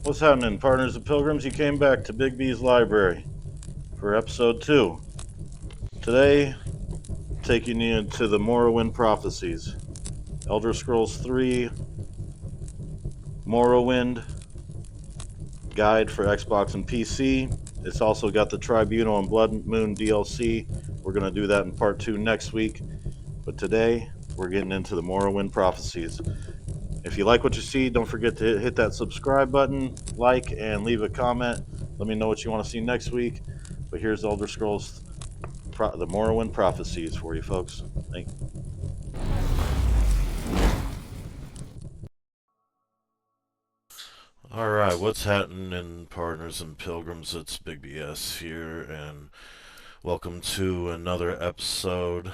What's happening, partners and pilgrims? You came back to Big B's library for episode 2. Today, taking you into the Morrowind Prophecies. Elder Scrolls 3 Morrowind guide for Xbox and PC. It's also got the Tribunal and Bloodmoon DLC. We're going to do that in part 2 next week. But today, we're getting into the Morrowind Prophecies. If you like what you see, don't forget to hit that subscribe button, like, and leave a comment. Let me know what you want to see next week. But here's Elder Scrolls, the Morrowind Prophecies for you folks. Thank you. Alright, what's happening, partners and pilgrims? It's Big BS here, and welcome to another episode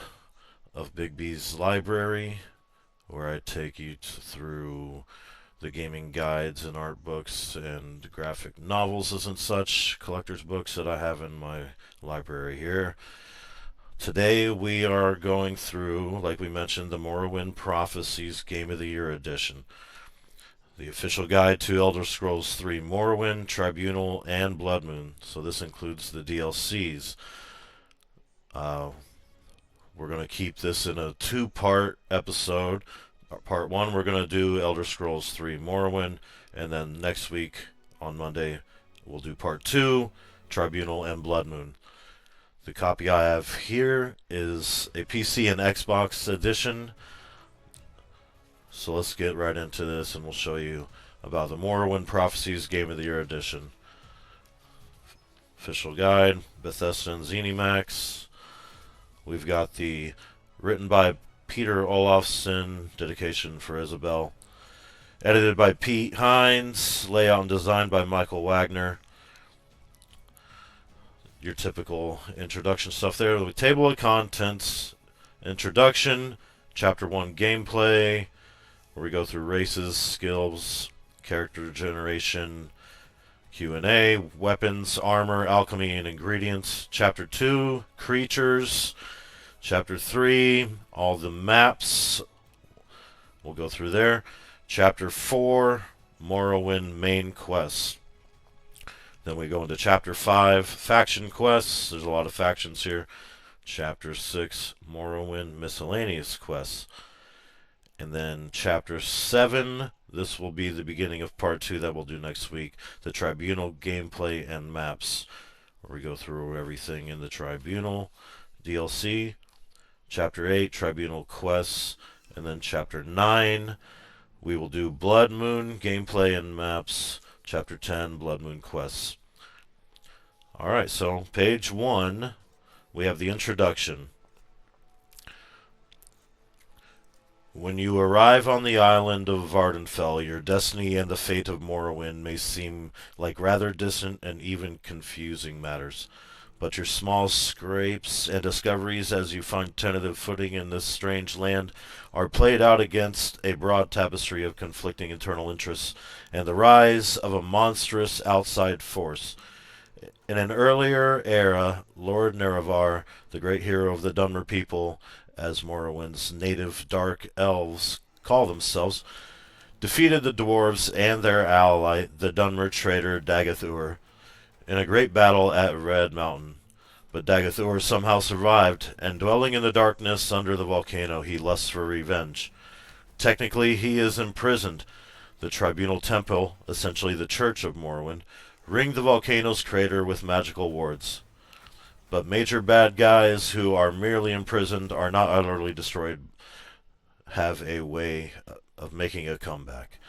of Big B's Library, where I take you through the gaming guides and art books and graphic novels and such, collector's books that I have in my library here. Today we are going through, like we mentioned, the Morrowind Prophecies Game of the Year edition. The official guide to Elder Scrolls 3 Morrowind, Tribunal, and Bloodmoon. So this includes the DLCs. We're going to keep this in a two-part episode. Part 1, we're going to do Elder Scrolls 3 Morrowind, and then next week, on Monday, we'll do Part 2, Tribunal and Bloodmoon. The copy I have here is a PC and Xbox edition. So let's get right into this, and we'll show you about the Morrowind Prophecies Game of the Year edition. Official guide, Bethesda and ZeniMax. We've got the written by Peter Olafsson, dedication for Isabel. Edited by Pete Hines, layout and design by Michael Wagner. Your typical introduction stuff there. The table of contents, introduction, chapter 1 gameplay, where we go through races, skills, character generation, Q&A, weapons, armor, alchemy, and ingredients. Chapter 2, creatures. Chapter 3, all the maps. We'll go through there. Chapter 4, Morrowind main quests. Then we go into Chapter 5, faction quests. There's a lot of factions here. Chapter 6, Morrowind miscellaneous quests. And then Chapter 7, this will be the beginning of Part 2 that we'll do next week. The Tribunal gameplay and maps, where we go through everything in the Tribunal DLC. Chapter 8, Tribunal quests. And then Chapter 9, we will do Bloodmoon gameplay and maps. Chapter 10, Bloodmoon quests. Alright, so page 1, we have the introduction. When you arrive on the island of Vardenfell, your destiny and the fate of Morrowind may seem like rather distant and even confusing matters. But your small scrapes and discoveries as you find tentative footing in this strange land are played out against a broad tapestry of conflicting internal interests and the rise of a monstrous outside force. In an earlier era, Lord Nerevar, the great hero of the Dunmer people, as Morrowind's native dark elves call themselves, defeated the dwarves and their ally, the Dunmer trader Dagathur, in a great battle at Red Mountain. But Dagathur somehow survived, and dwelling in the darkness under the volcano, he lusts for revenge. Technically, he is imprisoned. The Tribunal Temple, essentially the Church of Morrowind, ringed the volcano's crater with magical wards. But major bad guys who are merely imprisoned are not utterly destroyed, have a way of making a comeback.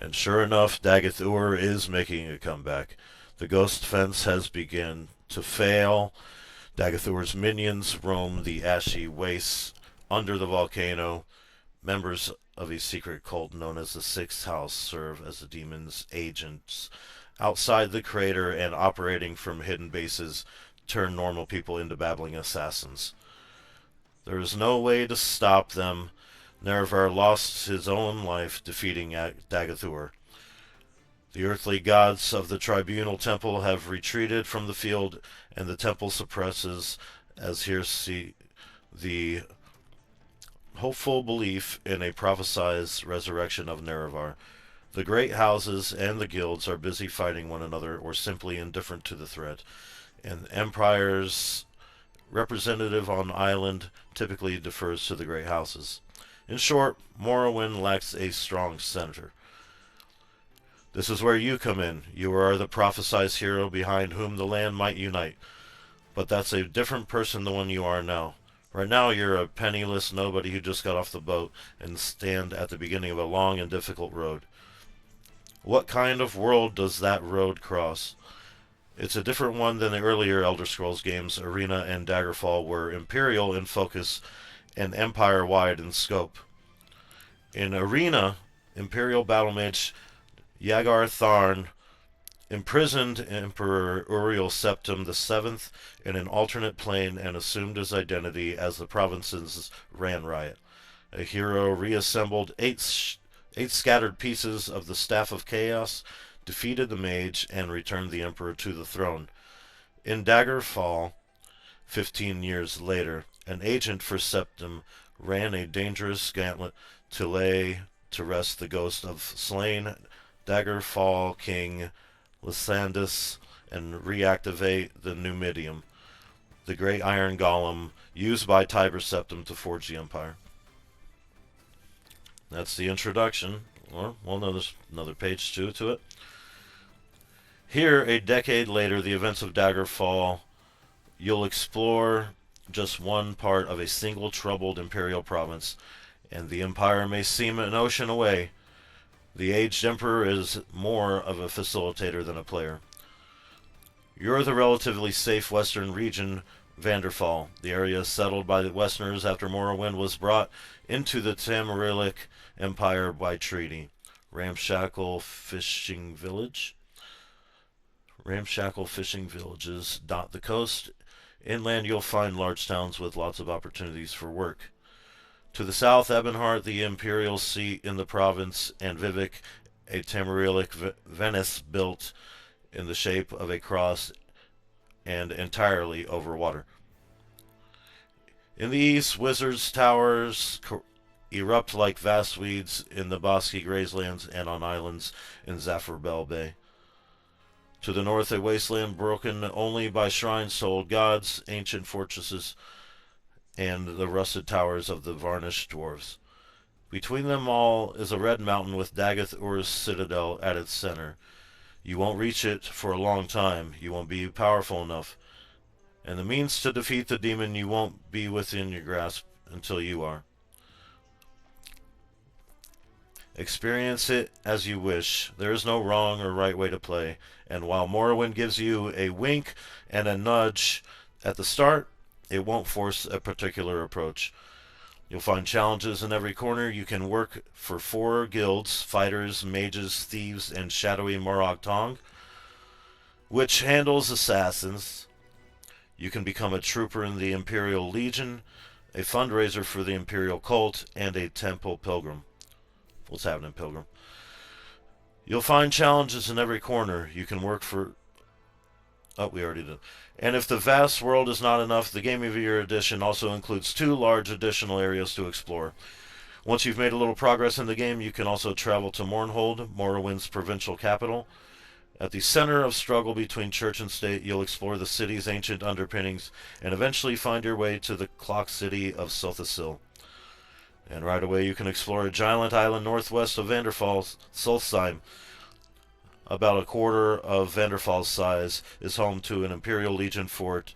And sure enough, Dagathur is making a comeback. The ghost fence has begun to fail. Dagathur's minions roam the ashy wastes under the volcano. Members of a secret cult known as the Sixth House serve as the demon's agents outside the crater, and operating from hidden bases turn normal people into babbling assassins. There is no way to stop them. Nerevar lost his own life defeating Dagathur. The earthly gods of the Tribunal Temple have retreated from the field, and the temple suppresses, as here see, the hopeful belief in a prophesied resurrection of Nerevar. The great houses and the guilds are busy fighting one another or simply indifferent to the threat, and the empire's representative on island typically defers to the great houses. In short, Morrowind lacks a strong senator. This is where you come in. You are the prophesized hero behind whom the land might unite. But that's a different person than one you are now. Right now, you're a penniless nobody who just got off the boat and stand at the beginning of a long and difficult road. What kind of world does that road cross? It's a different one than the earlier Elder Scrolls games. Arena and Daggerfall were imperial in focus and empire-wide in scope. In Arena, Imperial battle mage Yagar Tharn imprisoned Emperor Uriel Septim VII in an alternate plane and assumed his identity as the provinces ran riot. A hero reassembled eight scattered pieces of the Staff of Chaos, defeated the mage, and returned the Emperor to the throne. In Daggerfall, 15 years later, an agent for Septim ran a dangerous gauntlet to lay to rest the ghost of slain Daggerfall King Lysandus and reactivate the Numidium, the great iron golem used by Tiber Septim to forge the Empire. That's the introduction. Well, no, there's another page two to it. Here, a decade later, the events of Daggerfall, you'll explore just one part of a single troubled imperial province, and the Empire may seem an ocean away. The aged Emperor is more of a facilitator than a player. You're the relatively safe western region, Vanderfall, the area settled by the Westerners after Morrowind was brought into the Tamarielic Empire by treaty. Ramshackle fishing villages dot the coast. Inland you'll find large towns with lots of opportunities for work. To the south, Ebonheart, the imperial seat in the province, and Vivek, a Tamarielic Venice built in the shape of a cross and entirely over water. In the east, wizards' towers erupt like vast weeds in the bosky grazelands and on islands in Zapharbel Bay. To the north, a wasteland broken only by shrines to old gods, ancient fortresses, and the rusted towers of the varnished dwarves. Between them all is a red mountain with Dagath Ur's citadel at its center. You won't reach it for a long time. You won't be powerful enough. And the means to defeat the demon you won't be within your grasp until you are. Experience it as you wish. There is no wrong or right way to play. And while Morrowind gives you a wink and a nudge at the start, it won't force a particular approach. You'll find challenges in every corner. You can work for 4 guilds, fighters, mages, thieves, and shadowy Morag Tong, which handles assassins. You can become a trooper in the Imperial Legion, a fundraiser for the Imperial Cult, and a temple pilgrim. What's happening, pilgrim? You'll find challenges in every corner. You can work for... Oh, we already did. And if the vast world is not enough, the Game of the Year edition also includes 2 large additional areas to explore. Once you've made a little progress in the game, you can also travel to Mournhold, Morrowind's provincial capital. At the center of struggle between church and state, you'll explore the city's ancient underpinnings and eventually find your way to the clock city of Sothasil. And right away you can explore a giant island northwest of Vanderfall, Solstheim. About a quarter of Vanderfall's size, is home to an Imperial Legion fort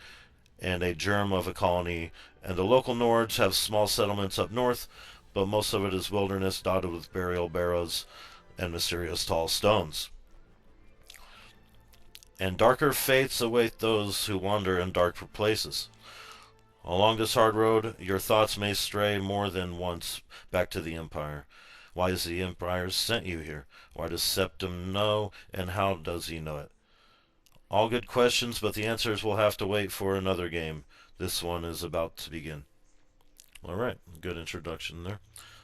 and a germ of a colony, and the local Nords have small settlements up north, but most of it is wilderness dotted with burial barrows and mysterious tall stones. And darker fates await those who wander in darker places. Along this hard road, your thoughts may stray more than once back to the Empire. Why has the Empire sent you here? Why does Septim know, and how does he know it? All good questions, but the answers will have to wait for another game. This one is about to begin. Alright, good introduction there.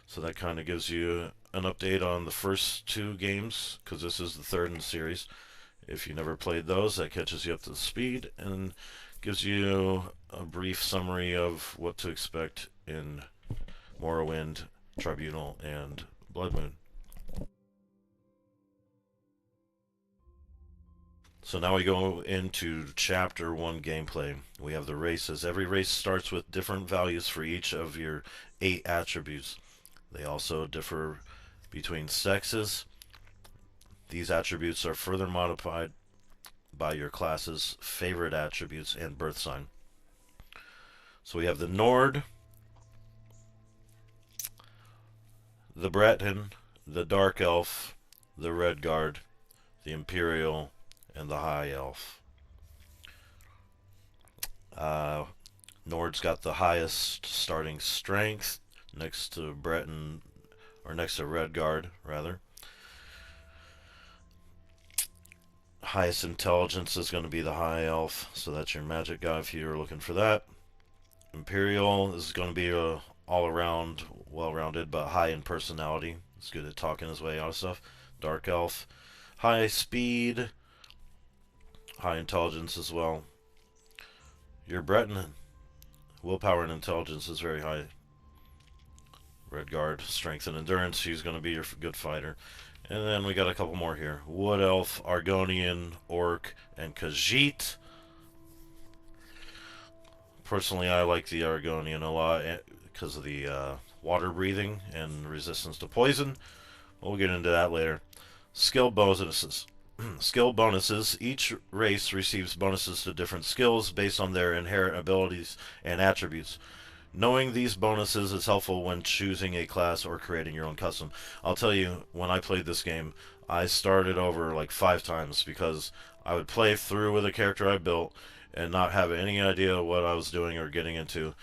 So that kind of gives you an update on the first 2 games, because this is the 3rd in the series. If you never played those, that catches you up to speed and gives you a brief summary of what to expect in Morrowind, Tribunal, and Bloodmoon. So now we go into Chapter 1 gameplay. We have the races. Every race starts with different values for each of your 8 attributes. They also differ between sexes. These attributes are further modified by your class's favorite attributes and birth sign. So we have the Nord, the Breton, the Dark Elf, the Red Guard, the Imperial, and the High Elf. Nord's got the highest starting strength, next to Breton, or next to Red Guard, rather. Highest intelligence is going to be the High Elf, so that's your magic guy if you're looking for that. Imperial is going to be a all-around, well-rounded, but high in personality. He's good at talking his way out of stuff. Dark Elf, high speed, high intelligence as well. Your Breton, willpower and intelligence is very high. Red Guard, strength and endurance, he's going to be your good fighter. And then we got a couple more here. Wood Elf, Argonian, Orc, and Khajiit. Personally, I like the Argonian a lot because of the water breathing and resistance to poison. We'll get into that later. Skill bonuses. Skill bonuses. Each race receives bonuses to different skills based on their inherent abilities and attributes. Knowing these bonuses is helpful when choosing a class or creating your own custom. I'll tell you, when I played this game, I started over like 5 times because I would play through with a character I built and not have any idea what I was doing or getting into.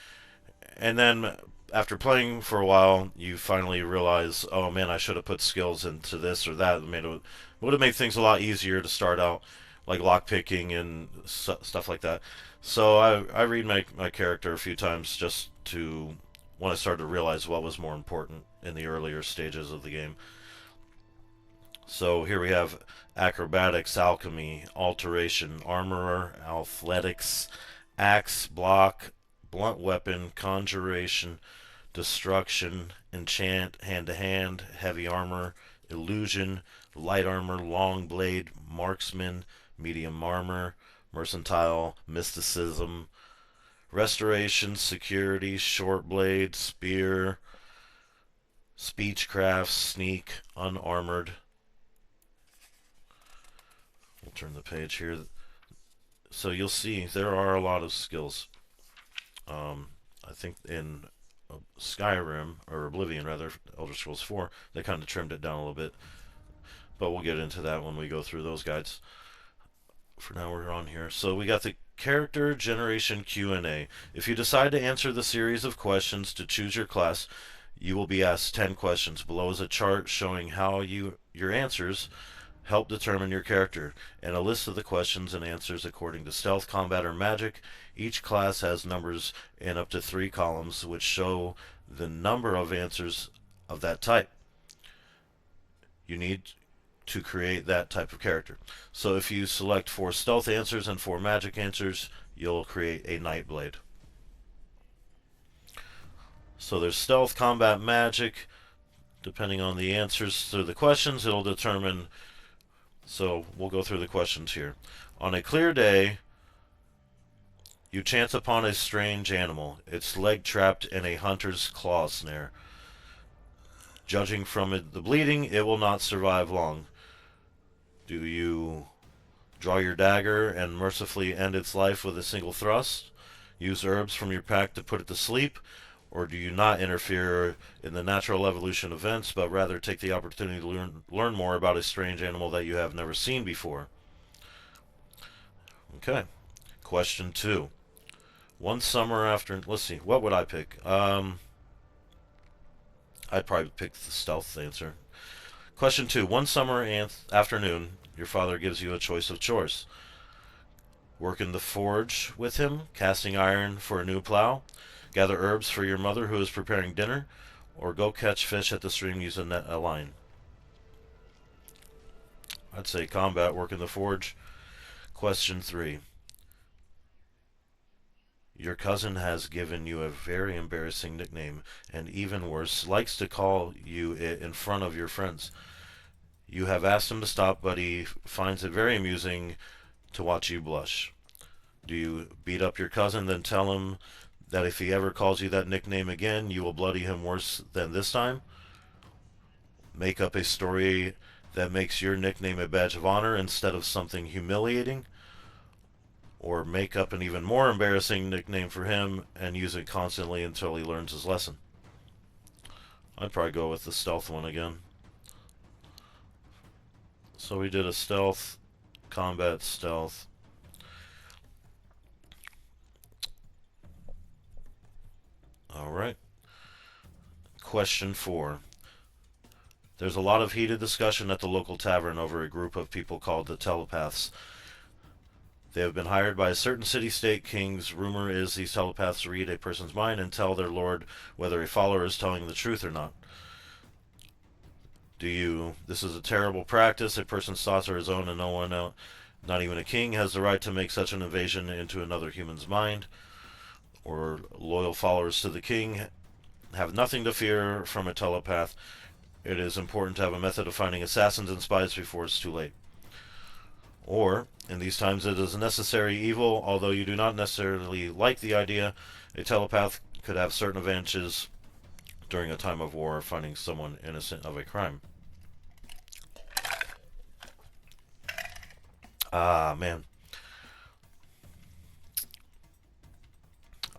And then after playing for a while, you finally realize, oh man, I should have put skills into this or that. It would have made things a lot easier to start out, like lockpicking and stuff like that. So I read my character a few times just to when I started to realize what was more important in the earlier stages of the game. So here we have acrobatics, alchemy, alteration, armorer, athletics, axe, block, blunt weapon, conjuration, destruction, enchant, hand-to-hand, heavy armor, illusion, light armor, long blade, marksman, medium armor, mercantile, mysticism, restoration, security, short blade, spear, speechcraft, sneak, unarmored. We'll turn the page here. So you'll see there are a lot of skills. I think in Skyrim, or Oblivion rather, Elder Scrolls 4, they kind of trimmed it down a little bit. But we'll get into that when we go through those guides. For now we're on here. So we got the character generation Q&A. If you decide to answer the series of questions to choose your class, you will be asked 10 questions. Below is a chart showing how your answers help determine your character, and a list of the questions and answers according to stealth, combat, or magic. Each class has numbers in up to 3 columns, which show the number of answers of that type. You need to create that type of character. So if you select 4 stealth answers and 4 magic answers, you'll create a Nightblade. So there's stealth, combat, magic. Depending on the answers to the questions, it'll determine. So we'll go through the questions here. On a clear day, you chance upon a strange animal, its leg trapped in a hunter's claw snare. Judging from the bleeding, it will not survive long. Do you draw your dagger and mercifully end its life with a single thrust? Use herbs from your pack to put it to sleep? Or do you not interfere in the natural evolution events, but rather take the opportunity to learn more about a strange animal that you have never seen before? Okay. Question 2. One summer after... Let's see. What would I pick? I'd probably pick the stealth answer. Question 2. One summer afternoon, your father gives you a choice of chores. Work in the forge with him, casting iron for a new plow, gather herbs for your mother who is preparing dinner, or go catch fish at the stream using a line. I'd say combat, work in the forge. Question 3. Your cousin has given you a very embarrassing nickname, and even worse, likes to call you it in front of your friends. You have asked him to stop, but he finds it very amusing to watch you blush? Do you beat up your cousin, then tell him that if he ever calls you that nickname again, you will bloody him worse than this time? Make up a story that makes your nickname a badge of honor instead of something humiliating? Or make up an even more embarrassing nickname for him and use it constantly until he learns his lesson? I'd probably go with the stealth one again. So we did a stealth, combat, stealth. Alright. Question 4. There's a lot of heated discussion at the local tavern over a group of people called the telepaths. They have been hired by certain city-state kings. Rumor is these telepaths read a person's mind and tell their lord whether a follower is telling the truth or not. This is a terrible practice. A person's thoughts are his own and no one else, not even a king, has the right to make such an invasion into another human's mind. Or loyal followers to the king have nothing to fear from a telepath. It is important to have a method of finding assassins and spies before it's too late. Or, in these times it is a necessary evil, although you do not necessarily like the idea. A telepath could have certain advantages during a time of war, finding someone innocent of a crime. Ah, man.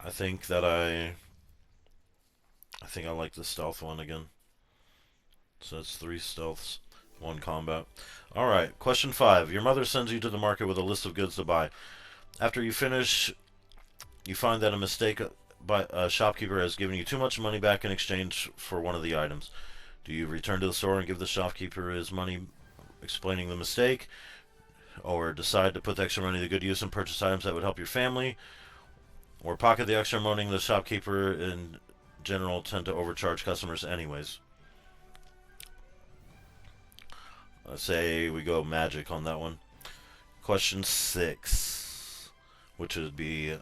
I think I like the stealth one again. So it's 3 stealths, 1 combat. Alright, question 5. Your mother sends you to the market with a list of goods to buy. After you finish, you find that a mistake by a shopkeeper has given you too much money back in exchange for one of the items. Do you return to the store and give the shopkeeper his money, explaining the mistake? Or decide to put the extra money to good use and purchase items that would help your family? Or pocket the extra money? The shopkeeper in general tend to overcharge customers anyways. Let's say we go magic on that one. Question 6, which would be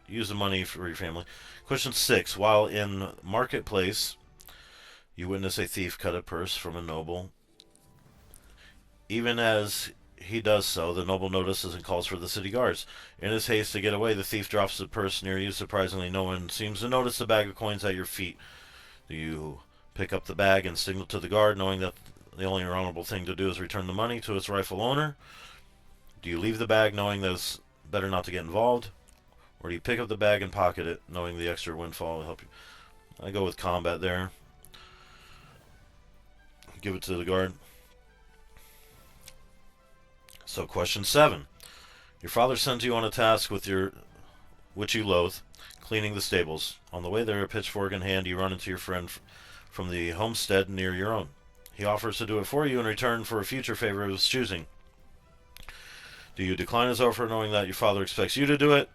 use the money for your family. Question 6. While in marketplace, you witness a thief cut a purse from a noble. Even as he does so, the noble notices and calls for the city guards. In his haste to get away, the thief drops the purse near you. Surprisingly, no one seems to notice the bag of coins at your feet. Do you pick up the bag and signal to the guard, knowing that the only honorable thing to do is return the money to its rightful owner? Do you leave the bag, knowing that it's better not to get involved? Or do you pick up the bag and pocket it, knowing the extra windfall will help you? I go with combat there. Give it to the guard. So question 7. Your father sends you on a task which you loathe, cleaning the stables. On the way there, a pitchfork in hand, you run into your friend from the homestead near your own. He offers to do it for you in return for a future favor of his choosing. Do you decline his offer, knowing that your father expects you to do it?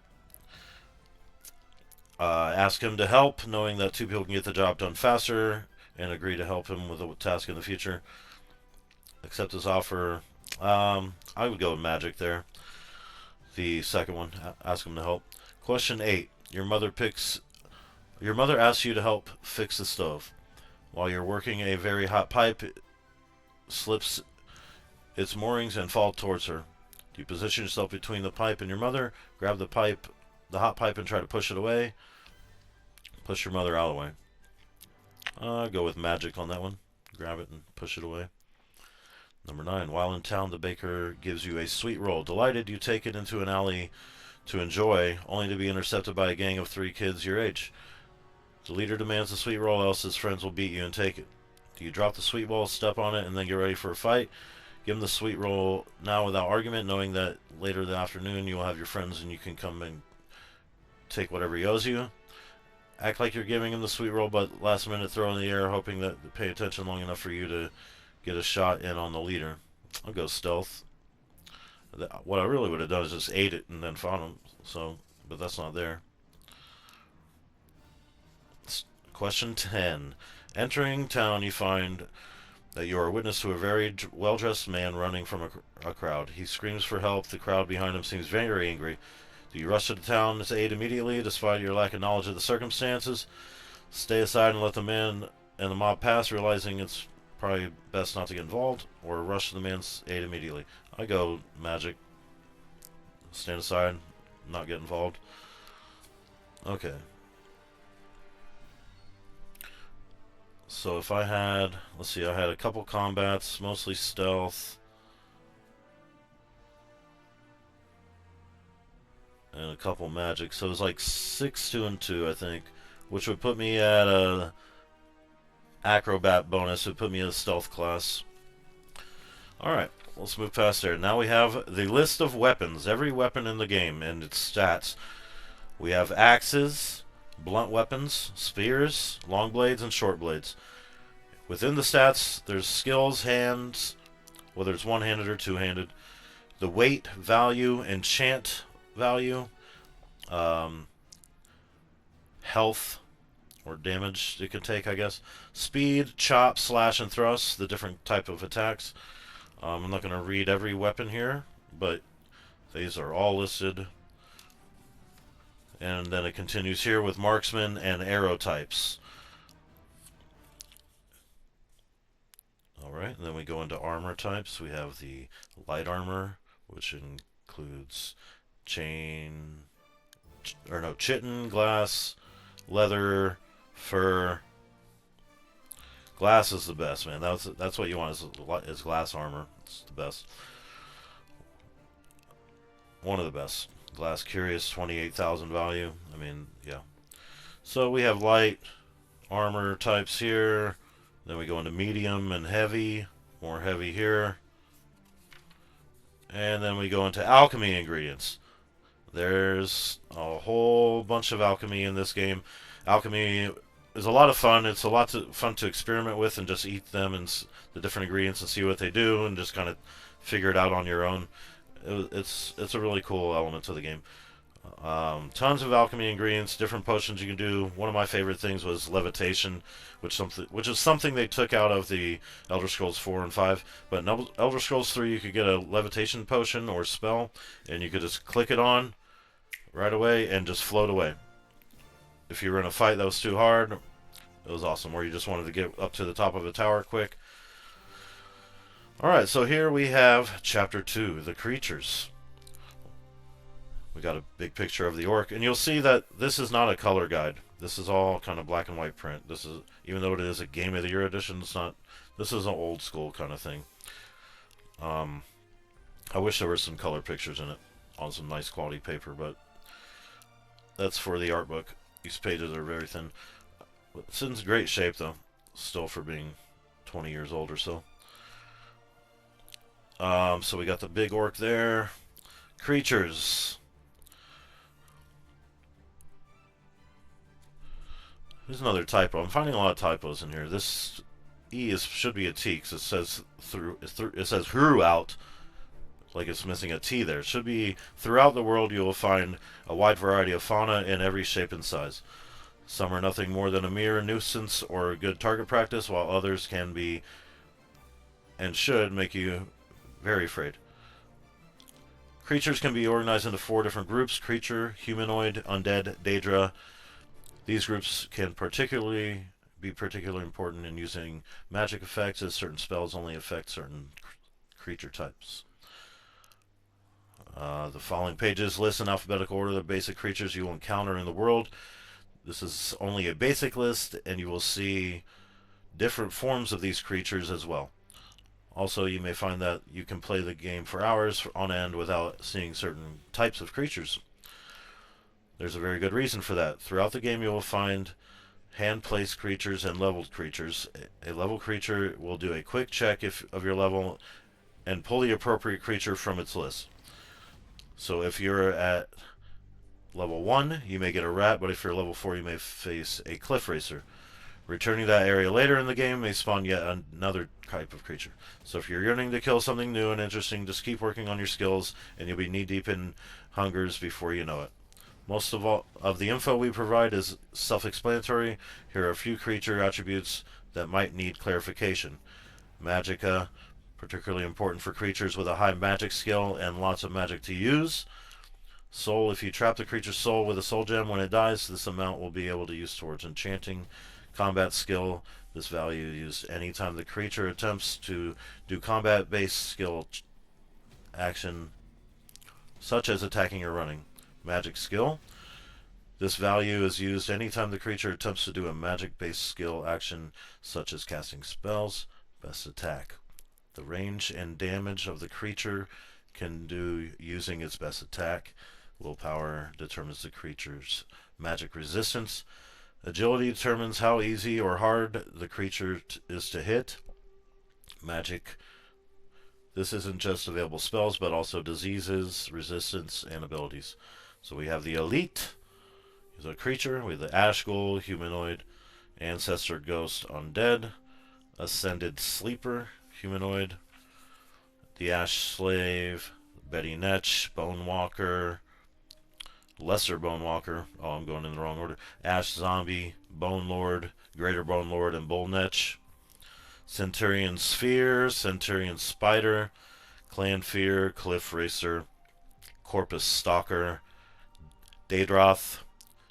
Ask him to help, knowing that 2 people can get the job done faster, and agree to help him with a task in the future. Accept his offer. I would go with magic there. The second one, ask him to help. Question 8. Your mother asks you to help fix the stove. While you're working, a very hot pipe slips its moorings and falls towards her. Do you position yourself between the pipe and your mother, grab the hot pipe, and try to push it away? Push your mother out of the way. I'll go with magic on that one. Grab it and push it away. Number 9. While in town, the baker gives you a sweet roll. Delighted, you take it into an alley to enjoy, only to be intercepted by a gang of 3 kids your age. The leader demands the sweet roll, else his friends will beat you and take it. Do you drop the sweet roll, step on it, and then get ready for a fight? Give him the sweet roll now without argument, knowing that later the afternoon you will have your friends and you can come and take whatever he owes you. Act like you're giving him the sweet roll, but last minute throw in the air, hoping that they pay attention long enough for you to get a shot in on the leader. I'll go stealth. What I really would have done is just ate it and then found him. But that's not there. Question 10. Entering town, you find that you are a witness to a very well-dressed man running from a crowd. He screams for help. The crowd behind him seems very angry. Do you rush to the town to aid immediately, despite your lack of knowledge of the circumstances? Stay aside and let the man and the mob pass, realizing it's probably best not to get involved? Or rush to the man's aid immediately? I go magic. Stand aside, not get involved. Okay. So if I had, let's see, I had a couple combats, mostly stealth, and a couple magic. So it was like 6, 2, and 2, I think, which would put me at a acrobat bonus. It would put me at a stealth class. Alright, let's move past there. Now we have the list of weapons, every weapon in the game and its stats. We have axes, blunt weapons, spears, long blades, and short blades. Within the stats, there's skills, hands, whether it's one-handed or two-handed, the weight value, enchant value, health, or damage it can take, I guess, speed, chop, slash, and thrust, the different type of attacks. I'm not going to read every weapon here, but these are all listed. And then it continues here with marksman and arrow types. Alright, and then we go into armor types. We have the light armor, which includes chitin, glass, leather, fur. Glass is the best, man. That's what you want is glass armor. It's the best. One of the best. Glass Curious, 28,000 value. I mean, yeah. So we have light armor types here. Then we go into medium and heavy. More heavy here. And then we go into alchemy ingredients. There's a whole bunch of alchemy in this game. Alchemy is a lot of fun. It's a lot of fun to experiment with and just eat them and the different ingredients and see what they do and just kind of figure it out on your own. It's a really cool element to the game. Tons of alchemy ingredients, different potions you can do. One of my favorite things was levitation, which is something they took out of the Elder Scrolls 4 and 5. But in Elder Scrolls 3, you could get a levitation potion or spell, and you could just click it on right away and just float away. If you were in a fight that was too hard, it was awesome. Or you just wanted to get up to the top of a tower quick. Alright, so here we have Chapter 2, The Creatures. We got a big picture of the orc, and you'll see that this is not a color guide. This is all kind of black and white print. This is, even though it is a Game of the Year edition, it's not. This is an old school kind of thing. I wish there were some color pictures in it on some nice quality paper, but that's for the art book. These pages are very thin. It's in great shape though, still for being 20 years old or so. So we got the big orc there. Creatures. There's another typo. I'm finding a lot of typos in here. This E should be a T because it says it says throughout, like it's missing a T there. It should be throughout the world you will find a wide variety of fauna in every shape and size. Some are nothing more than a mere nuisance or good target practice, while others can be and should make you very afraid. Creatures can be organized into 4 different groups: creature, humanoid, undead, daedra. These groups can be particularly important in using magic effects, as certain spells only affect certain creature types. The following pages list in alphabetical order the basic creatures you will encounter in the world. This is only a basic list, and you will see different forms of these creatures as well. Also, you may find that you can play the game for hours on end without seeing certain types of creatures. There's a very good reason for that. Throughout the game, you will find hand-placed creatures and leveled creatures. A level creature will do a quick check of your level and pull the appropriate creature from its list. So if you're at level 1, you may get a rat, but if you're level 4, you may face a cliff racer. Returning to that area later in the game may spawn yet another type of creature. So if you're yearning to kill something new and interesting, just keep working on your skills, and you'll be knee-deep in hungers before you know it. Most of the info we provide is self-explanatory. Here are a few creature attributes that might need clarification. Magicka, particularly important for creatures with a high magic skill and lots of magic to use. Soul, if you trap the creature's soul with a soul gem when it dies, this amount will be able to use towards enchanting. Combat skill, this value is used anytime the creature attempts to do combat-based skill action such as attacking or running. Magic skill. This value is used anytime the creature attempts to do a magic-based skill action such as casting spells. Best attack. The range and damage of the creature can do using its best attack. Willpower determines the creature's magic resistance. Agility determines how easy or hard the creature is to hit. Magic. This isn't just available spells, but also diseases, resistance, and abilities. So we have the Elite. He's a creature. We have the Ashgul, humanoid, Ancestor, ghost, undead, Ascended Sleeper, humanoid, the Ash Slave, Betty Netch, Bone Walker, Lesser Bone Walker. Oh, I'm going in the wrong order. Ash Zombie, Bone Lord, Greater Bone Lord, and Bull Netch. Centurion Sphere, Centurion Spider, Clan Fear, Cliff Racer, Corpus Stalker, Daedroth.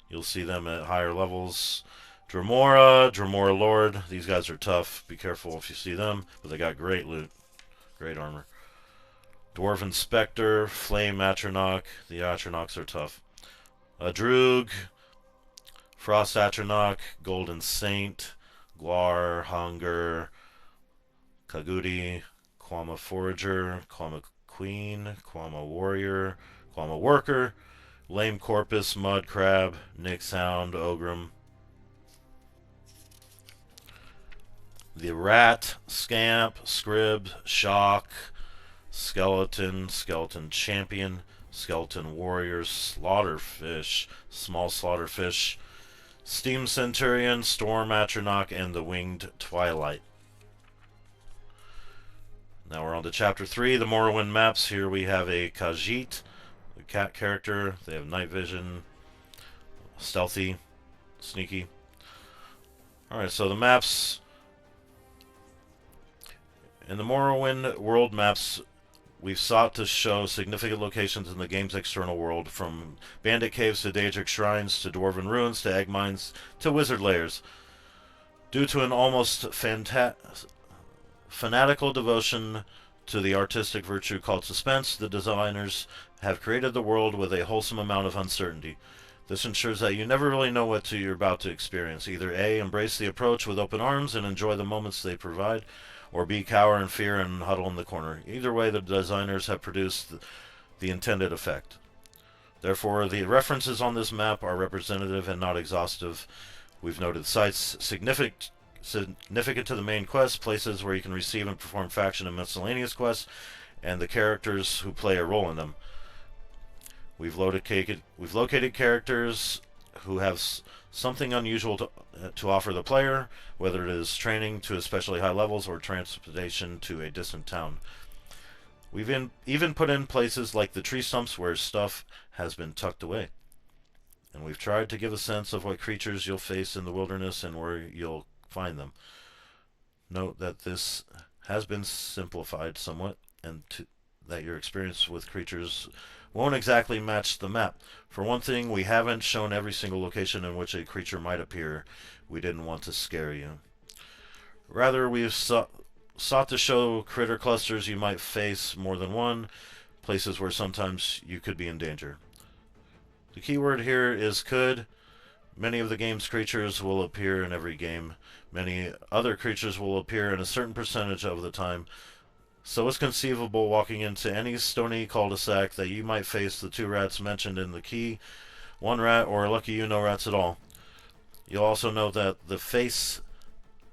You'll see them at higher levels. Dremora Lord. These guys are tough. Be careful if you see them, but they got great loot, great armor. Dwarven Spectre, Flame Atronach. The Atronachs are tough. Droog, Frost Atronach, Golden Saint, Guar, Hunger, Kaguti, Quama Forager, Quama Queen, Quama Warrior, Quama Worker, Lame Corpus, Mud Crab, Nyx Hound, Ogrim. The Rat, Scamp, Scrib, Shock, Skeleton, Skeleton Champion, Skeleton Warriors, Slaughterfish, Small Slaughterfish, Steam Centurion, Storm Atronach, and the Winged Twilight. Now we're on to Chapter 3, the Morrowind maps. Here we have a Khajiit, the cat character. They have night vision, stealthy, sneaky. Alright, so the maps. In the Morrowind world maps, we've sought to show significant locations in the game's external world, from bandit caves to Daedric shrines to dwarven ruins to egg mines to wizard lairs. Due to an almost fanatical devotion to the artistic virtue called suspense, the designers have created the world with a wholesome amount of uncertainty. This ensures that you never really know what you're about to experience. Either A, embrace the approach with open arms and enjoy the moments they provide, or B, cower in fear and huddle in the corner. Either way, the designers have produced the intended effect. Therefore, the references on this map are representative and not exhaustive. We've noted sites significant to the main quest, places where you can receive and perform faction and miscellaneous quests, and the characters who play a role in them. We've located characters who have something unusual to offer the player, whether it is training to especially high levels or transportation to a distant town. We've even put in places like the tree stumps where stuff has been tucked away. And we've tried to give a sense of what creatures you'll face in the wilderness and where you'll find them. Note that this has been simplified somewhat, and that your experience with creatures won't exactly match the map. For one thing, we haven't shown every single location in which a creature might appear. We didn't want to scare you. Rather, we've sought to show critter clusters you might face more than one, places where sometimes you could be in danger. The keyword here is could. Many of the game's creatures will appear in every game. Many other creatures will appear in a certain percentage of the time. So it's conceivable walking into any stony cul-de-sac that you might face the two rats mentioned in the key, one rat, or lucky you, no rats at all. You'll also note that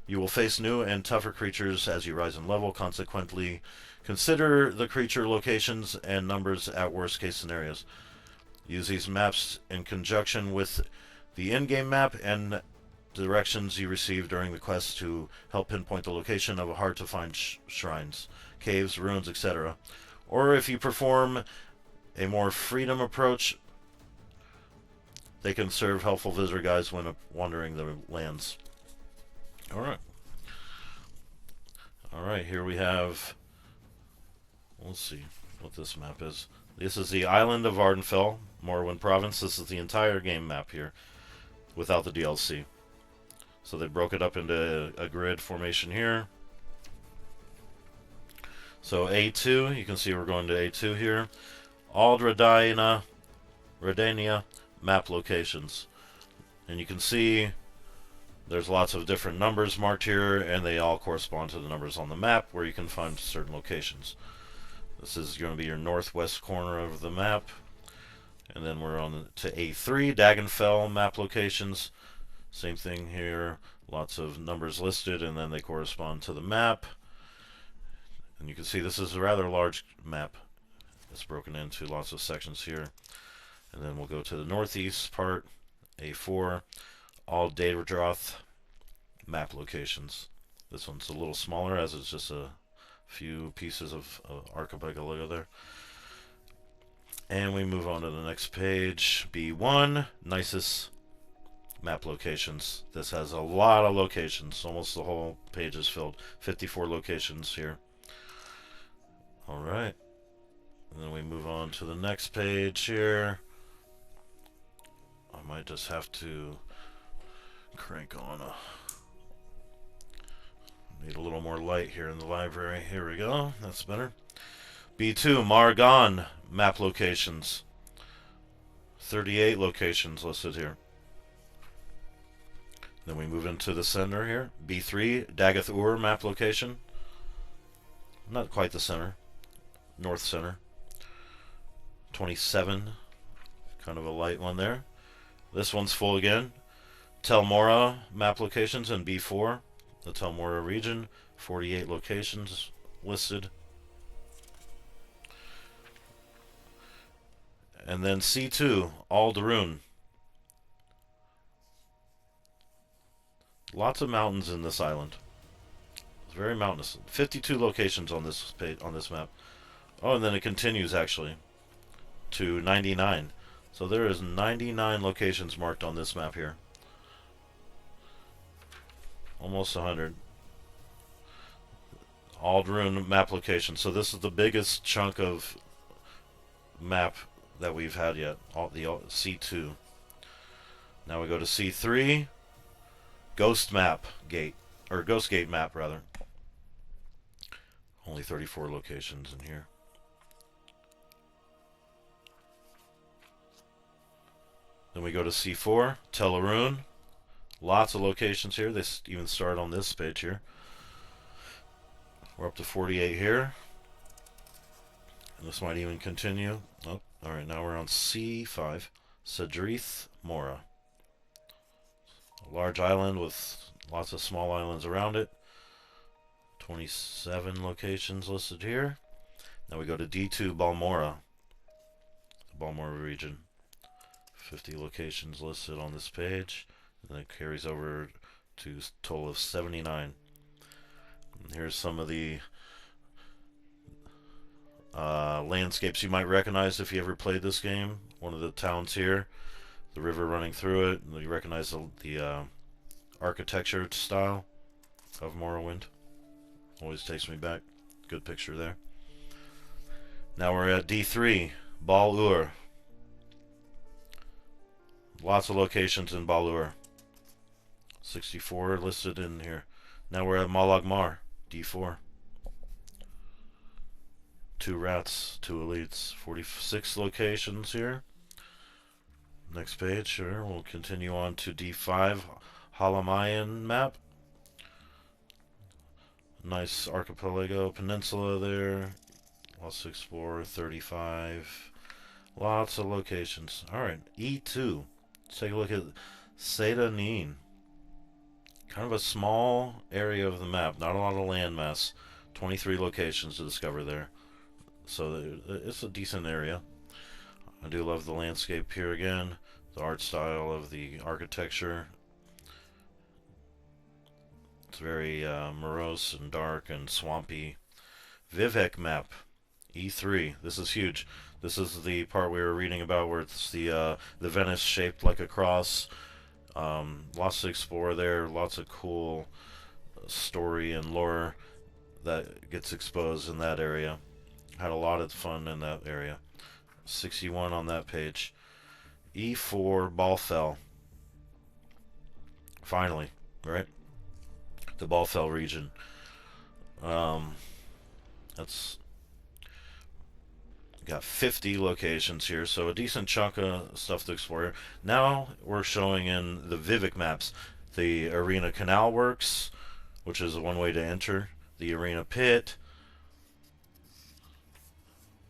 you will face new and tougher creatures as you rise in level. Consequently, consider the creature locations and numbers at worst case scenarios. Use these maps in conjunction with the in-game map and directions you receive during the quest to help pinpoint the location of hard-to-find shrines, caves, ruins, etc. Or if you perform a more freedom approach, they can serve helpful visitor guides when wandering the lands. Alright, here we have, let's see what this map is. This is the island of Vardenfell, Morrowind Province. This is the entire game map here, without the DLC. So they broke it up into a grid formation here. So A2, you can see we're going to A2 here. Aldradina, Redania, map locations. And you can see there's lots of different numbers marked here, and they all correspond to the numbers on the map where you can find certain locations. This is going to be your northwest corner of the map. And then we're on to A3, Dagenfell map locations. Same thing here, lots of numbers listed, and then they correspond to the map. And you can see this is a rather large map. It's broken into lots of sections here. And then we'll go to the northeast part, A4, all Daedroth map locations. This one's a little smaller as it's just a few pieces of archipelago there. And we move on to the next page, B1, Nisus map locations. This has a lot of locations. Almost the whole page is filled. 54 locations here. Alright. And then we move on to the next page here. I might just have to crank on need a little more light here in the library. Here we go. That's better. B2, Margon map locations. 38 locations listed here. Then we move into the center here. B3, Dagath Ur map location. Not quite the center. North center. 27. Kind of a light one there. This one's full again. Tel Mora map locations in B4. The Tel Mora region. 48 locations listed. And then C2, Alderun. Lots of mountains in this island. It's very mountainous. 52 locations on this page, on this map. Oh, and then it continues actually to 99. So there is 99 locations marked on this map here. Almost 100. Alderun map location. So this is the biggest chunk of map that we've had yet. The C2. Now we go to C3. Ghost map gate, or Ghost Gate map rather. Only 34 locations in here. Then we go to C4, Tel Arun. Lots of locations here. They even start on this page here. We're up to 48 here. And this might even continue. Oh, alright, now we're on C5, Sedrith Mora. A large island with lots of small islands around it. 27 locations listed here. Now we go to D2, Balmora. The Balmora region. 50 locations listed on this page. And then it carries over to a total of 79. And here's some of the landscapes you might recognize if you ever played this game. One of the towns here, the river running through it, and you recognize the architecture style of Morrowind. Always takes me back. Good picture there. Now we're at D3, Bal Ur. Lots of locations in Bal Ur. 64 listed in here. Now we're at Malagmar, D4. 2 rats, 2 elites, 46 locations here. Next page, sure. We'll continue on to D5, Halamayan map. Nice archipelago peninsula there. Lots to explore, 35. Lots of locations. Alright, E2. Let's take a look at Sedanin. Kind of a small area of the map, not a lot of landmass. 23 locations to discover there. So it's a decent area. I do love the landscape here again. The art style of the architecture. It's very morose and dark and swampy. Vivek map. E3. This is huge. This is the part we were reading about where it's the Venice shaped like a cross. Lots to explore there. Lots of cool story and lore that gets exposed in that area. Had a lot of fun in that area. 61 on that page. E4 Balfell. Finally, right? The Balfell region. That's got 50 locations here, so a decent chunk of stuff to explore here. Now we're showing in the Vivek maps. The Arena Canal Works, which is one way to enter. The Arena Pit.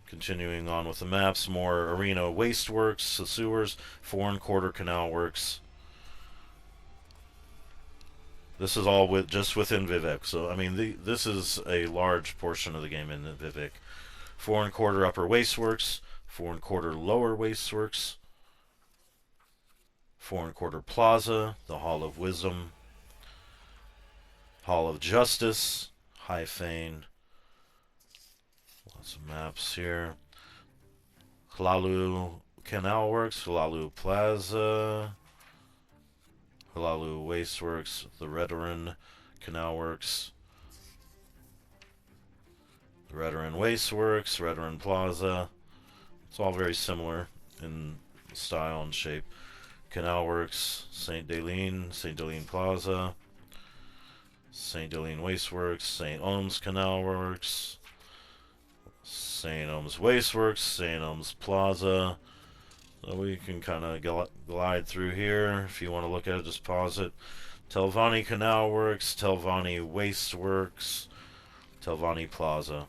Continuing on with the maps, more Arena Wasteworks, the sewers, Foreign Quarter Canal Works. This is all just within Vivek, so I mean this is a large portion of the game in Vivek. Foreign Quarter Upper Wasteworks, Foreign Quarter Lower Wasteworks, Foreign Quarter Plaza, the Hall of Wisdom, Hall of Justice, High Fane. Lots of maps here. Hlalu Canal Works, Hlalu Plaza, Hlalu Wasteworks, the Redoran Canal Works, the Redoran Wasteworks, Redoran Plaza. It's all very similar in style and shape. Canal Works, St. Deline Plaza, St. Deline Wasteworks, St. Ohms Canal Works, St. Ohms Wasteworks, St. Ohms Plaza. So we can kind of glide through here. If you want to look at it, just pause it. Telvanni Canal Works, Telvanni Wasteworks, Telvanni Plaza.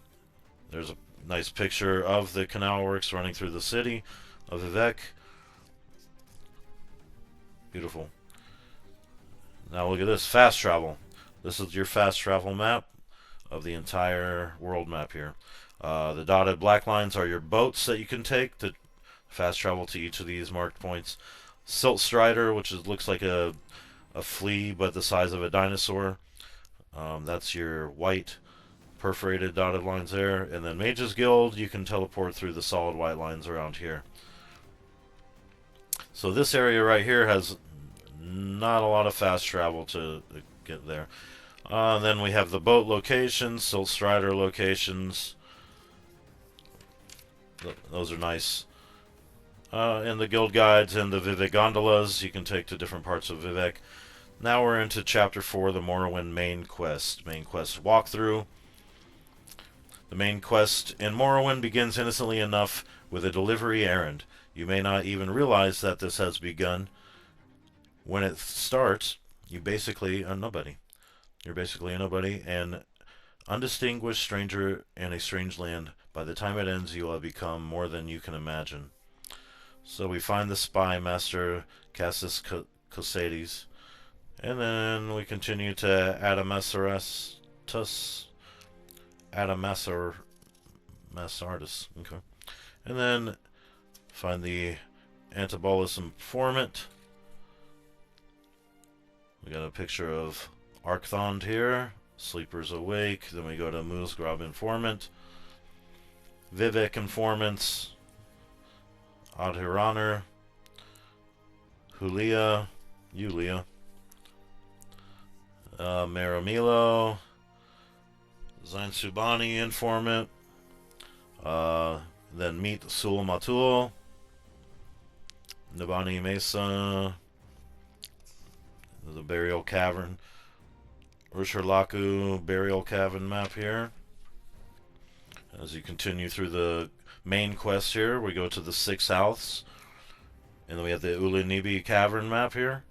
There's a nice picture of the canal works running through the city of Vivek. Beautiful. Now look at this, fast travel. This is your fast travel map of the entire world map here. The dotted black lines are your boats that you can take to fast travel to each of these marked points. Silt Strider, which looks like a flea but the size of a dinosaur. That's your white perforated dotted lines there. And then Mage's Guild, you can teleport through the solid white lines around here. So this area right here has not a lot of fast travel to get there. Then we have the boat locations, Silt Strider locations. Those are nice. And the guild guides and the Vivek gondolas you can take to different parts of Vivek. Now we're into Chapter 4, the Morrowind main quest. Main quest walkthrough. The main quest in Morrowind begins innocently enough with a delivery errand. You may not even realize that this has begun. When it starts, you basically are nobody. You're basically a nobody, an undistinguished stranger in a strange land. By the time it ends, you will have become more than you can imagine. So we find the spy master, Cassis Cosades, and then we continue to Adamasartus. Adamasartus. Okay. And then find the Antibolus informant. We got a picture of Arcthond here. Sleeper's awake. Then we go to Moosgrab informant. Vivek informants. Adhiraner. Julia. Maramilo. Zainsubani informant. Then meet Sul Matul. Nabani Mesa. The burial cavern. Ursulaku burial cavern map here. As you continue through the main quest here, we go to the Six Souths. And then we have the Ulinibi cavern map here.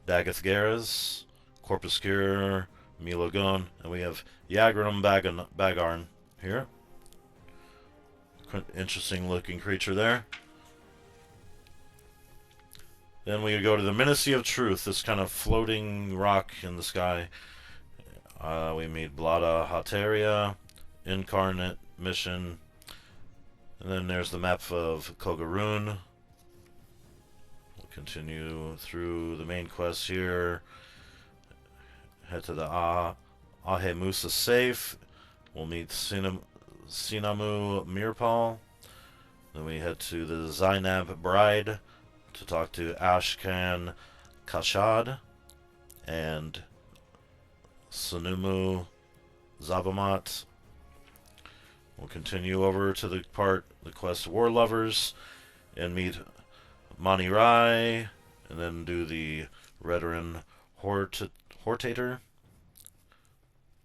Dagath Garas, Corpus Cure, Milogon, and we have Yagram Bagarn here. Interesting looking creature there. Then we go to the Ministry of Truth, this kind of floating rock in the sky. We meet Blada Hateria, Incarnate Mission. And then there's the map of Kogaroon. We'll continue through the main quest here. Head to the Ahe Musa safe. We'll meet Sinamu Mirpal. Then we head to the Zainab Bride to talk to Ashkan Kashad and Sunumu Zabamat. We'll continue over to the quest War Lovers, and meet Mani Rai, and then do the Redoran Hortator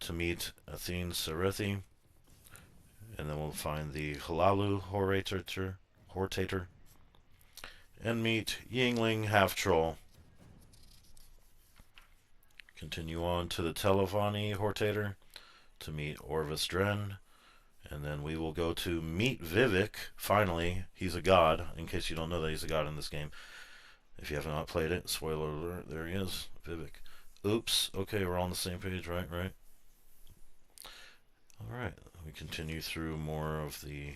to meet Athene Serethi. And then we'll find the Halalu Hortator, and meet Yingling Half-Troll. Continue on to the Televani Hortator to meet Orvis Dren. And then we will go to meet Vivek. Finally, he's a god, in case you don't know that he's a god in this game. If you have not played it, spoiler alert, there he is, Vivek. Oops, okay, we're on the same page, right? Alright, we continue through more of the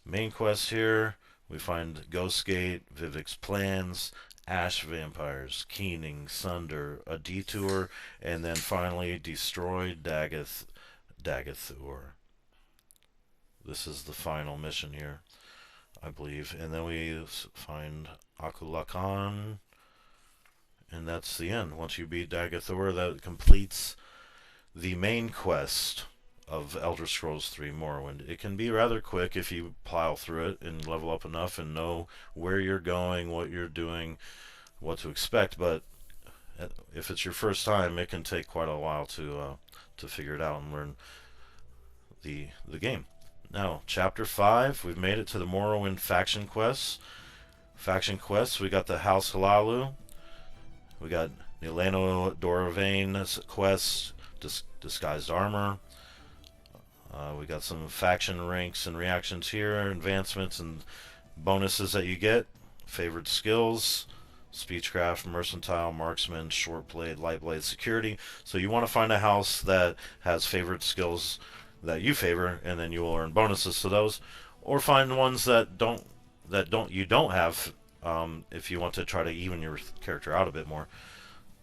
main quest here. We find Ghostgate, Vivek's plans, Ash Vampires, Keening, Sunder, a detour, and then finally destroy Dagathur. This is the final mission here, I believe. And then we find Akulakan, and that's the end. Once you beat Dagathur, that completes the main quest of Elder Scrolls 3 Morrowind. It can be rather quick if you plow through it and level up enough and know where you're going, what you're doing, what to expect, but if it's your first time, it can take quite a while to figure it out and learn the game. Now, Chapter 5, we've made it to the Morrowind faction quests. We got the House Halalu, we got Nileno Doravane's quest, Disguised Armor. We got some faction ranks and reactions here, advancements and bonuses that you get. Favored skills, Speechcraft, Mercantile, Marksman, Short Blade, Light Blade, Security. So you want to find a house that has favored skills that you favor, and then you will earn bonuses to those, or find ones that you don't have, if you want to try to even your character out a bit more.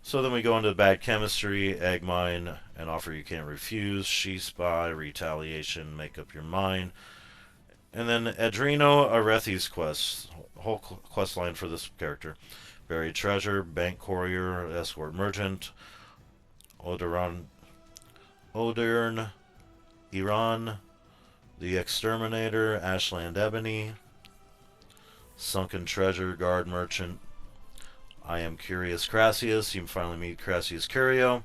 So then we go into Bad Chemistry, Egg Mine, An Offer You Can't Refuse, She Spy, Retaliation, Make Up Your Mind, and then Adreno Arethi's quest, whole quest line for this character. Buried Treasure, Bank Courier, Escort Merchant, Odern, Iran, The Exterminator, Ashland Ebony, Sunken Treasure, Guard Merchant, I Am Curious Crassius. You can finally meet Crassius Curio.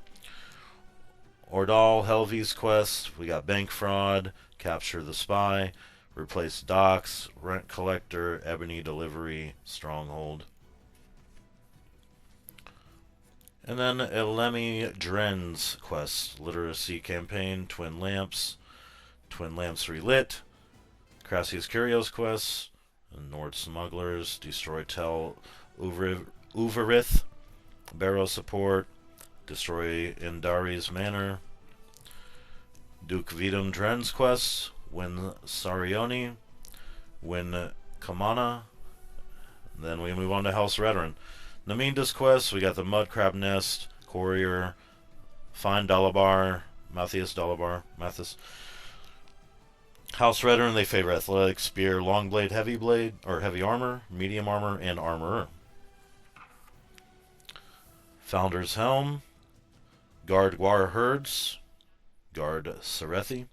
Ordal Helvi's quest. We got Bank Fraud, Capture the Spy, Replace Docks, Rent Collector, Ebony Delivery, Stronghold. And then Elemi Dren's quest. Literacy Campaign, Twin Lamps Relit, Crassius Curio's quest, Nord Smugglers, Destroy Tel Uvarith, Barrow Support, Destroy Indari's Manor, Duke Vidum Dren's quest, Win Sarioni, Win Kamana. Then we move on to House Redoran. Naminda's quest, we got the Mud Crab Nest, Courier, Find Dalabar, Matthias. House Redoran, they favor Athletic, Spear, Long Blade, Heavy Armor, Medium Armor, and Armorer. Founder's Helm, Guard Gwar Herds, Guard Sarethi.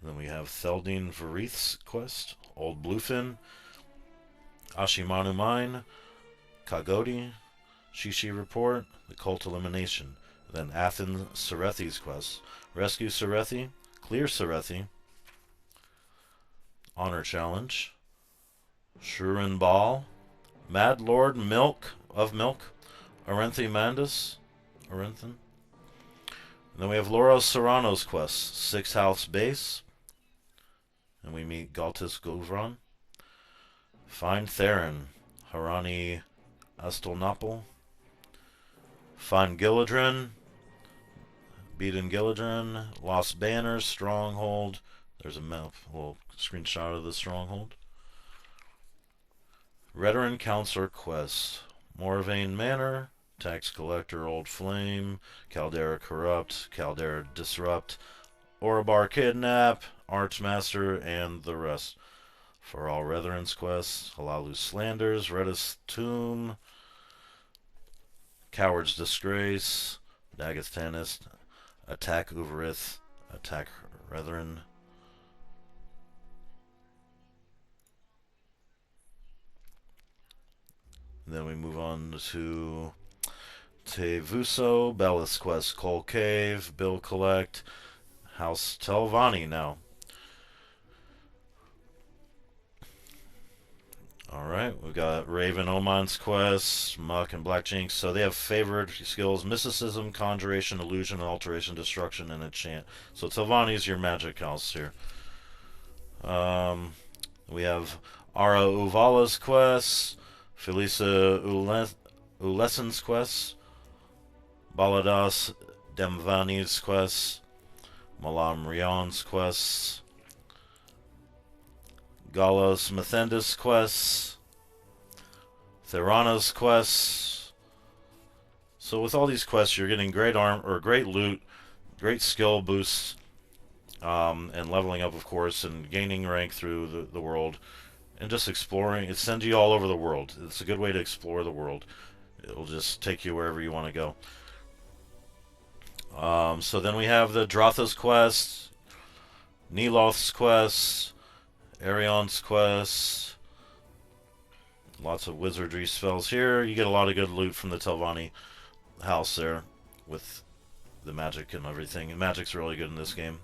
Then we have Theldine Varith's quest, Old Bluefin, Ashimanu Mine, Kagodi, Shishi Report, The Cult Elimination. Then Athen Sarethi's quest, Rescue Sarethi, Clear Sarethi, Honor Challenge, Shurin Ball, Mad Lord Milk, Arenthi Mandus, And then we have Laura Serrano's quest, 6 House Base, and we meet Galtis Govron. Find Theron, Harani Astolnapol. Find Gilladrin, Beaten Gilladrin, Lost Banners, Stronghold. There's a map, a little screenshot of the Stronghold. Redoran Counselor quest, Morrowind Manor, Tax Collector, Old Flame, Caldera Corrupt, Caldera Disrupt, Orobar Kidnap, Archmaster, and the rest. For all Redoran's quests, Halalu Slanders, Redis Tomb, Coward's Disgrace, Dagath Tanist, Attack Uvarith, Attack Redoran. Then we move on to Tevuso, Bellis Quest, Coal Cave, Bill Collect, House Telvanni now. Alright, we've got Raven Oman's quest, Muck and Black Jinx. So they have favored skills: Mysticism, Conjuration, Illusion, Alteration, Destruction, and Enchant. So Telvanni's your magic house here. We have Ara Uvala's quest, Felisa Ulessen's quest, Baladas Demvani's quest, Malam Rion's quest, Galos Methendis quest, Therana's quest. So with all these quests, you're getting great great loot, great skill boosts, and leveling up, of course, and gaining rank through the world, and just exploring. It sends you all over the world. It's a good way to explore the world. It'll just take you wherever you want to go. So then we have the Dratha's quest, Neloth's quest, Arion's quest. Lots of wizardry spells here. You get a lot of good loot from the Telvanni house there with the magic and everything. And magic's really good in this game.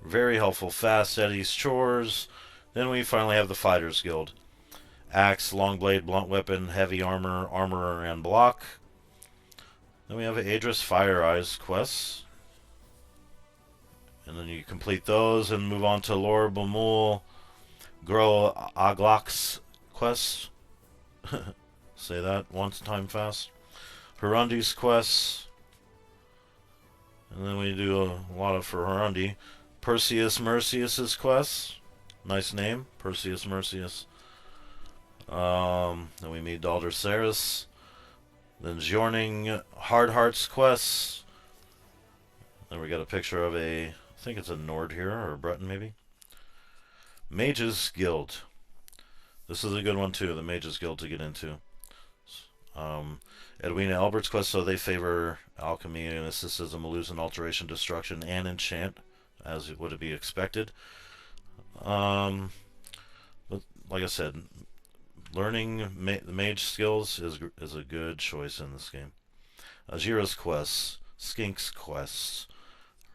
Very helpful. Fast Eddie's chores. Then we finally have the Fighters Guild. Axe, long blade, blunt weapon, heavy armor, armorer, and block. Then we have Aedris Fire Eyes quests. And then you complete those and move on to Lor Bamul Gro Aglok's quests. Say that one time fast. Hirundi's quests. And then we do a lot of for Hirundi. Perseus Mercius's quests. Nice name, Perseus Mercius. Then we meet Dalder Saris. Then Jorning Hardheart's quests. Then we got a picture of I think it's a Nord here, or a Breton maybe. Mages Guild. This is a good one too, the Mages Guild to get into. Edwina Albert's quest, so they favor alchemy and mysticism, illusion, alteration, destruction, and enchant, as would be expected. But like I said, learning the mage skills is a good choice in this game. Ajira's quests, Skink's quests,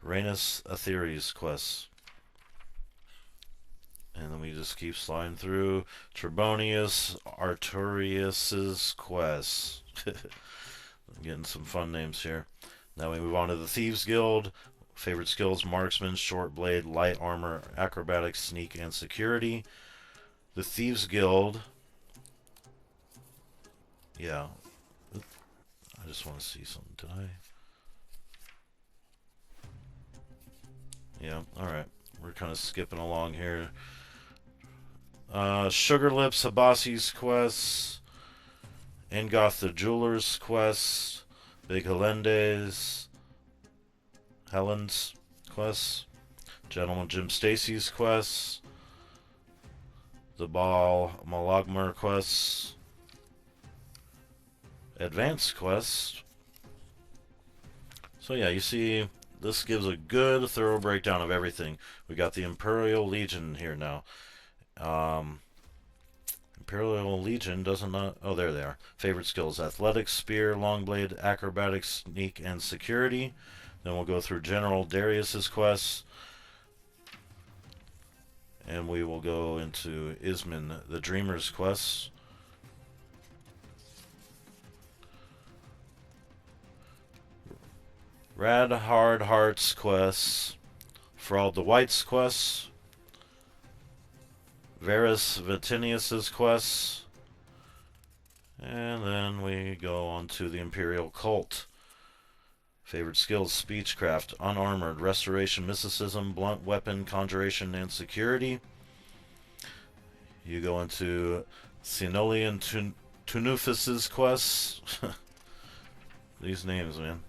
Rhaenys Aetheri's quests. And then we just keep sliding through. Trebonius Arturius's quests. Getting some fun names here. Now we move on to the Thieves Guild. Favorite skills: marksman, short blade, light armor, acrobatics, sneak, and security. The Thieves Guild. Yeah. I just want to see something. Did I? Yeah, alright. We're kind of skipping along here. Sugar Lips Habasi's quests. Engoth the Jeweler's quest, Big Helen's quest, Gentleman Jim Stacy's quest, the Baal Malagmar quests, Advanced quest. So yeah, you see, this gives a good thorough breakdown of everything. We got the Imperial Legion here now. Imperial Legion doesn't not. Oh, there they are. Favorite skills: athletics, spear, long blade, acrobatics, sneak, and security. Then we'll go through General Darius's quests, and we will go into Ismin the Dreamer's quests. Rad Hard Heart's quests, Fraud the White's quests, Varus Vatinius's quests, and then we go on to the Imperial Cult. Favorite skills: speechcraft, unarmored, restoration, mysticism, blunt weapon, conjuration, and security. You go into Sinolian Tunufus's quests. These names, man.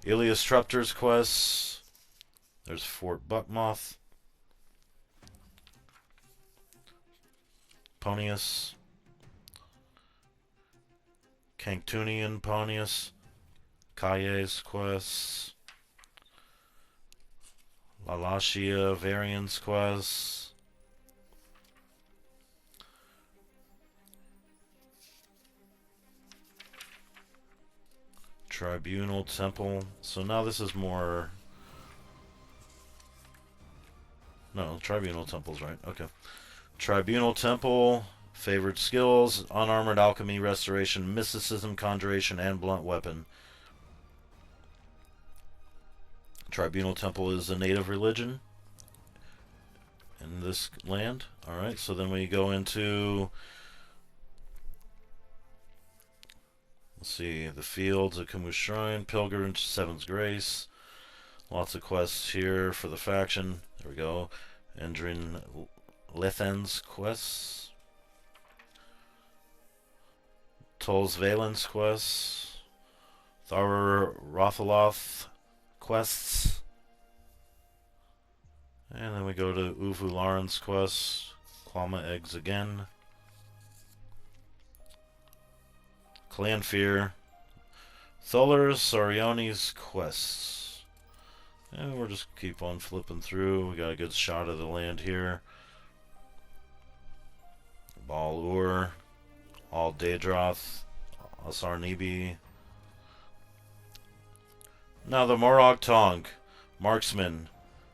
Ilias Trupter's quests. There's Fort Buckmoth. Ponius. Canctunian Ponius. Kaye's quests. Lalashia Varian's quests. Tribunal Temple. So now this is more... No, Tribunal Temple's right. Okay. Tribunal Temple. Favored skills: unarmored alchemy, restoration, mysticism, conjuration, and blunt weapon. Tribunal Temple is a native religion in this land. Alright, so then we go into, let's see, the Fields of Camus Shrine, Pilgrimage, Seven's Grace. Lots of quests here for the faction. There we go. Endrin Lethen's quests. Tol's Valen's quests. Thar Rothaloth quests. And then we go to Uvu Laren's quests. Klama Eggs again. Clanfear. Tholar Sorioni's quests. And we'll just keep on flipping through. We got a good shot of the land here. Balur. All Daedroth. Asarnibi. Now the Morag Tong. Marksman.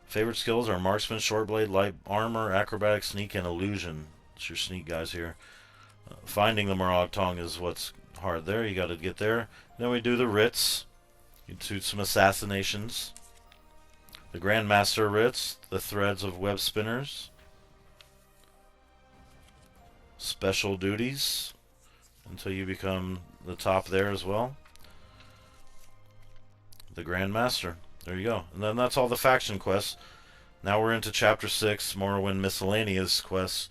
Favorite skills are Marksman, Short Blade, Light Armor, Acrobatic, Sneak, and Illusion. It's your sneak guys here. Finding the Morag Tong is what's hard there. You got to get there. Then we do the writs. You do some assassinations. The Grandmaster writs. The Threads of Web Spinners. Special duties. Until you become the top there as well. The Grandmaster. There you go. And then that's all the faction quests. Now we're into Chapter 6, Morrowind Miscellaneous quests.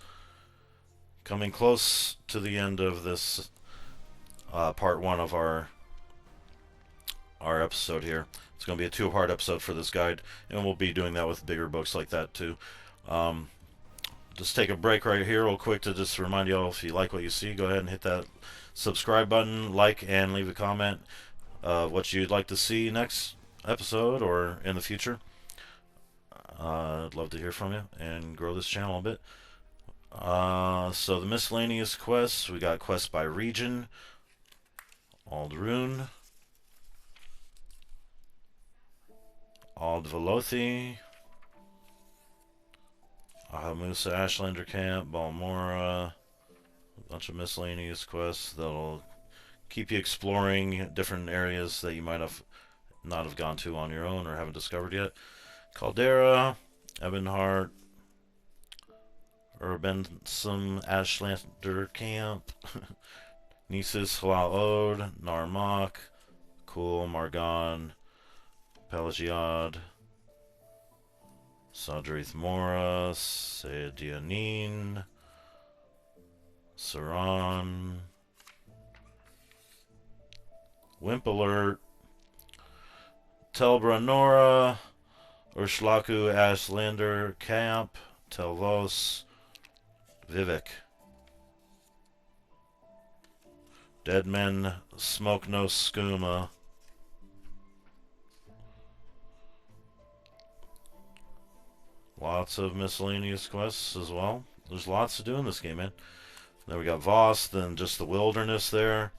Coming close to the end of this part 1 of our episode here. It's going to be a 2-part episode for this guide, and we'll be doing that with bigger books like that too. Just take a break right here real quick to just remind y'all, if you like what you see, go ahead and hit that subscribe button, like, and leave a comment what you'd like to see next episode or in the future. I'd love to hear from you and grow this channel a bit. So the miscellaneous quests, we got quests by region. Aldrune, Aldvelothi, Ahamusa Ashlander Camp, Balmora. A bunch of miscellaneous quests that'll keep you exploring different areas that you might have not have gone to on your own or haven't discovered yet. Caldera, Ebonheart, Urbensum Ashlander Camp, Nisus Hlaod, Narmak, Kul, Margon, Pelagiad, Sadrith Mora, Sedianin, Saran, Wimp Alert, Telbra Nora, Urshlaku Ashlander Camp, Telvos, Vivek. Dead Men Smoke No Skooma. Lots of miscellaneous quests as well. There's lots to do in this game, man. Then we got Voss, then just the wilderness there.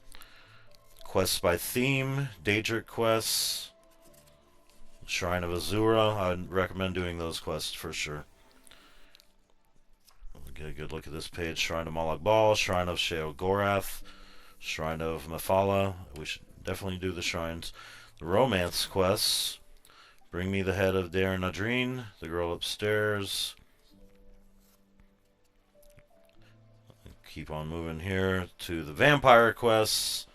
Quests by theme, Daedric quests. Shrine of Azura. I'd recommend doing those quests for sure. Get a good look at this page. Shrine of Malak Bal, Shrine of Sheogorath, Shrine of Mephala. We should definitely do the shrines. The romance quests. Bring me the head of Dare Nadrine, the girl upstairs. Keep on moving here to the vampire quests.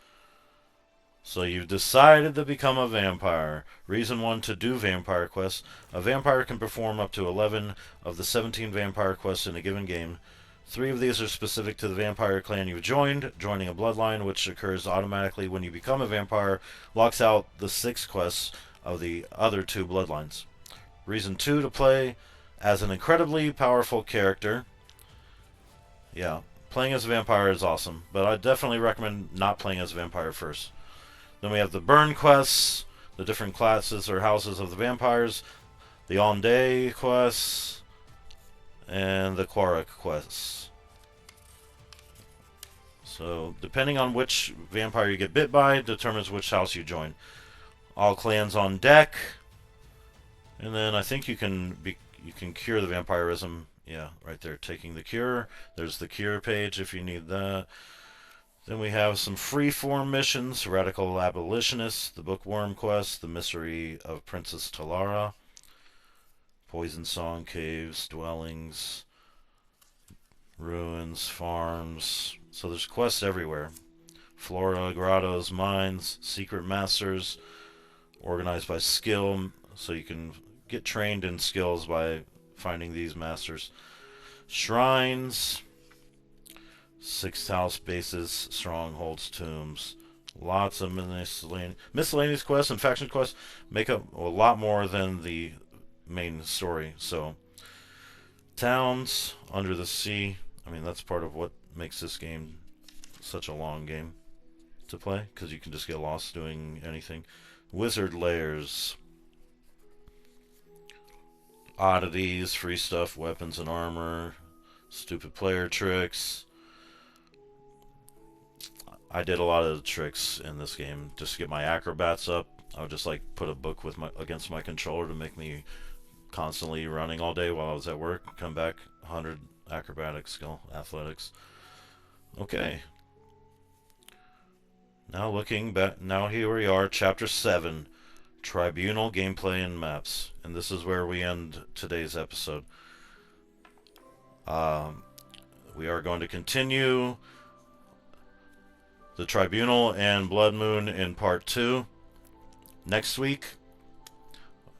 So you've decided to become a vampire. Reason 1 to do vampire quests. A vampire can perform up to 11 of the 17 vampire quests in a given game. 3 of these are specific to the vampire clan you've joined. Joining a bloodline, which occurs automatically when you become a vampire, locks out the 6 quests of the other 2 bloodlines. Reason 2 to play as an incredibly powerful character. Yeah, playing as a vampire is awesome, but I definitely recommend not playing as a vampire first. Then we have the burn quests, the different classes or houses of the vampires, the Onday quests, and the Quarak quests. So, depending on which vampire you get bit by, determines which house you join. All clans on deck, and then I think you can cure the vampirism Yeah, right there, taking the cure. There's the cure page if you need that. Then we have some free-form missions: Radical Abolitionist, the Bookworm Quest, the Mystery of Princess Talara, Poison Song Caves, Dwellings, Ruins, Farms. So there's quests everywhere. Flora, Grottos, Mines, Secret Masters, organized by skill, so you can get trained in skills by finding these masters. Shrines, sixth house bases, strongholds, tombs. Lots of miscellaneous quests and faction quests make up a lot more than the main story. So, towns, under the sea. I mean, that's part of what makes this game such a long game to play, because you can just get lost doing anything. Wizard lairs, oddities, free stuff, weapons and armor, stupid player tricks. I did a lot of the tricks in this game just to get my acrobats up. I would just like put a book with my against my controller to make me constantly running all day while I was at work. Come back 100 acrobatic skill, athletics. Okay. Now looking back, now here we are, Chapter 7, Tribunal Gameplay and Maps. And this is where we end today's episode. We are going to continue the Tribunal and Bloodmoon in Part 2 next week.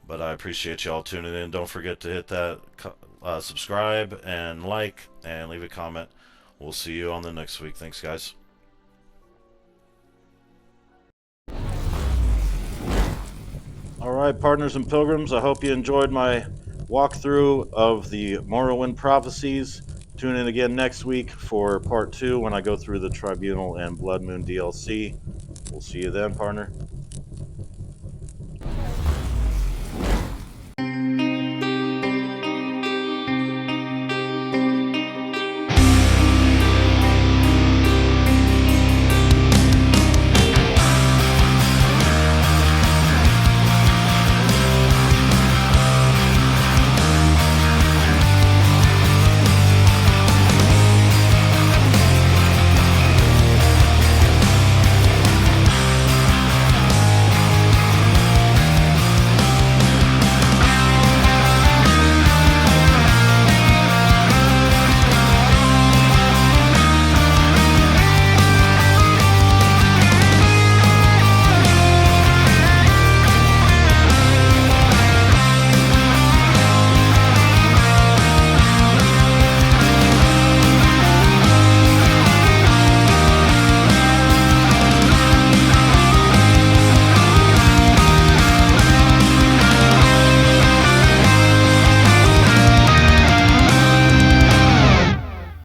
But I appreciate y'all tuning in. Don't forget to hit that subscribe and like and leave a comment. We'll see you on the next week. Thanks, guys. Alright, partners and pilgrims, I hope you enjoyed my walkthrough of the Morrowind Prophecies. Tune in again next week for part 2 when I go through the Tribunal and Bloodmoon DLC. We'll see you then, partner.